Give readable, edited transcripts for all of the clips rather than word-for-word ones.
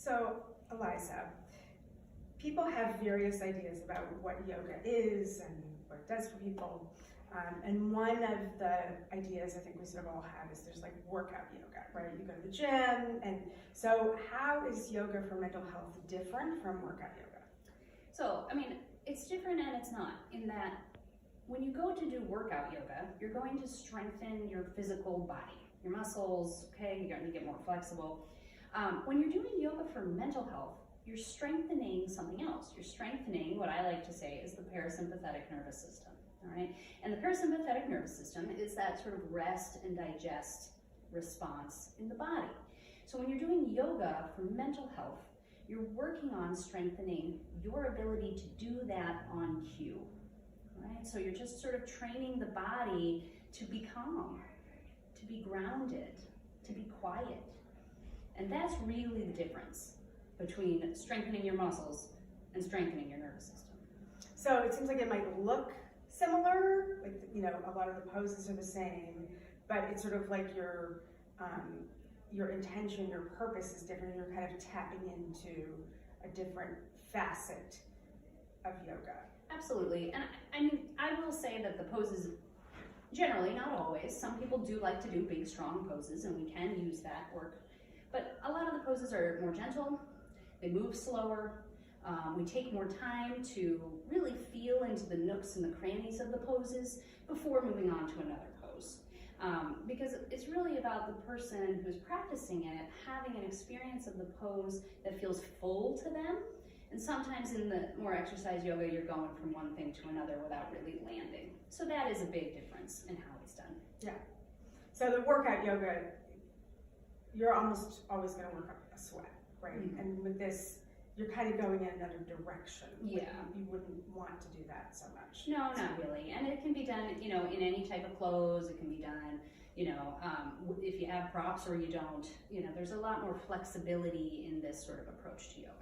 So, Eliza, people have various ideas about what yoga is and what it does for people. And one of the ideas I think we sort of all have is there's like workout yoga, right? You go to the gym, and so how is yoga for mental health different from workout yoga? So, I mean, it's different and it's not, in that when you go to do workout yoga, you're going to strengthen your physical body, your muscles, okay? You're going to get more flexible. When you're doing yoga for mental health, you're strengthening something else. You're strengthening what I like to say is the parasympathetic nervous system, all right? And the parasympathetic nervous system is that sort of rest and digest response in the body. So when you're doing yoga for mental health, you're working on strengthening your ability to do that on cue, right? So you're just sort of training the body to be calm, to be grounded, to be quiet. And that's really the difference between strengthening your muscles and strengthening your nervous system. So it seems like it might look similar, like, you know, a lot of the poses are the same, but it's sort of like your intention, your purpose is different, and you're kind of tapping into a different facet of yoga. Absolutely, and I mean, I will say that the poses, generally, not always, some people do like to do big, strong poses, and we can use that work, but a lot of the poses are more gentle, they move slower, we take more time to really feel into the nooks and the crannies of the poses before moving on to another pose. Because it's really about the person who's practicing it having an experience of the pose that feels full to them. And sometimes in the more exercise yoga, you're going from one thing to another without really landing. So that is a big difference in how it's done. Yeah. So the workout yoga, you're almost always going to work up a sweat, right? Mm-hmm. And with this, you're kind of going in another direction. Yeah. You wouldn't want to do that so much. No, not really. And it can be done, you know, in any type of clothes. It can be done, you know, if you have props or you don't. You know, there's a lot more flexibility in this sort of approach to yoga.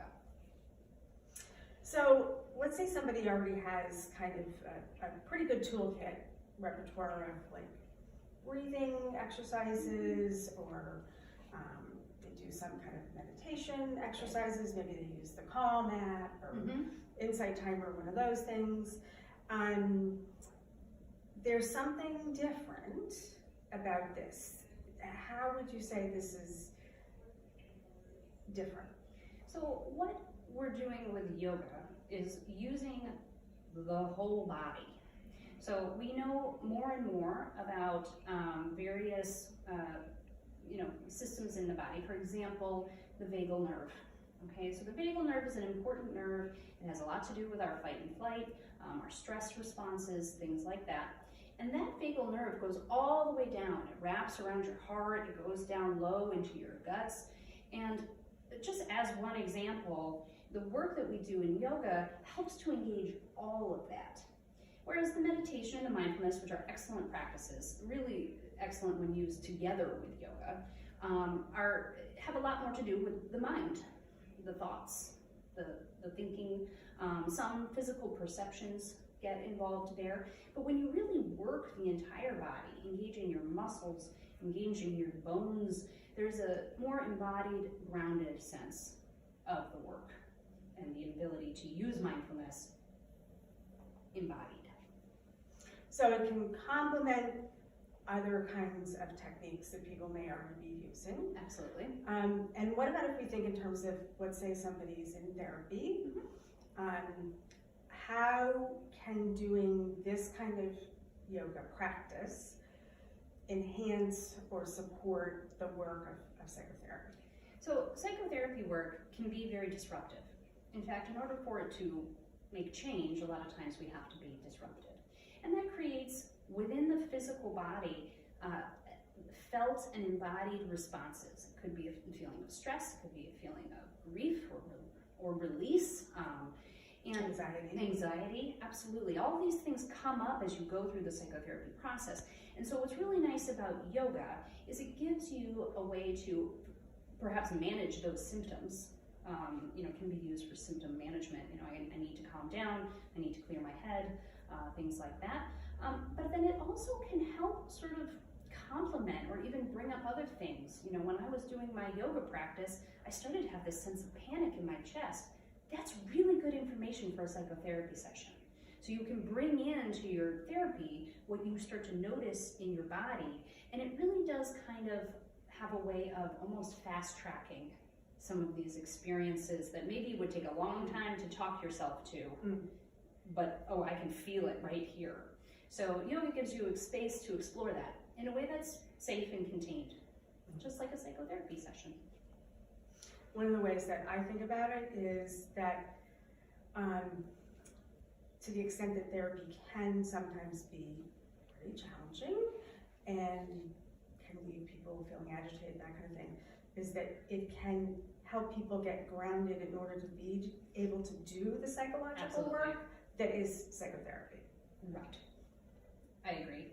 So let's say somebody already has kind of a pretty good toolkit repertoire of like breathing exercises, or they do some kind of meditation exercises. Maybe they use the Calm app or Insight Timer, one of those things. There's something different about this. How would you say this is different? So what we're doing with yoga is using the whole body. So we know more and more about various you know, systems in the body. For example, the vagal nerve. Okay, so the vagal nerve is an important nerve. It has a lot to do with our fight and flight, our stress responses, things like that. And that vagal nerve goes all the way down. It wraps around your heart, it goes down low into your guts. And just as one example, the work that we do in yoga helps to engage all of that. Whereas the meditation and the mindfulness, which are excellent practices, really excellent when used together with yoga, have a lot more to do with the mind, the thoughts, the thinking. Some physical perceptions get involved there. But when you really work the entire body, engaging your muscles, engaging your bones, there's a more embodied, grounded sense of the work and the ability to use mindfulness embodied. So it can complement other kinds of techniques that people may already be using. Absolutely. And what about if we think in terms of, let's say somebody's in therapy, how can doing this kind of yoga practice enhance or support the work of psychotherapy? So psychotherapy work can be very disruptive. In fact, in order for it to make change, a lot of times we have to be disrupted. And that creates, within the physical body, felt and embodied responses. It could be a feeling of stress, it could be a feeling of grief or release, and anxiety, absolutely. All these things come up as you go through the psychotherapy process. And so what's really nice about yoga is it gives you a way to perhaps manage those symptoms. You know, can be used for symptom management. You know, I need to calm down, I need to clear my head, things like that. But then it also can help sort of complement or even bring up other things. You know, when I was doing my yoga practice, I started to have this sense of panic in my chest. That's really good information for a psychotherapy session. So you can bring into your therapy what you start to notice in your body, and it really does kind of have a way of almost fast tracking some of these experiences that maybe would take a long time to talk yourself to, but oh, I can feel it right here. So yoga gives you a space to explore that in a way that's safe and contained, just like a psychotherapy session. One of the ways that I think about it is that to the extent that therapy can sometimes be pretty challenging and can leave people feeling agitated, that kind of thing, is that it can help people get grounded in order to be able to do the psychological Absolutely. work that is psychotherapy. Right. I agree.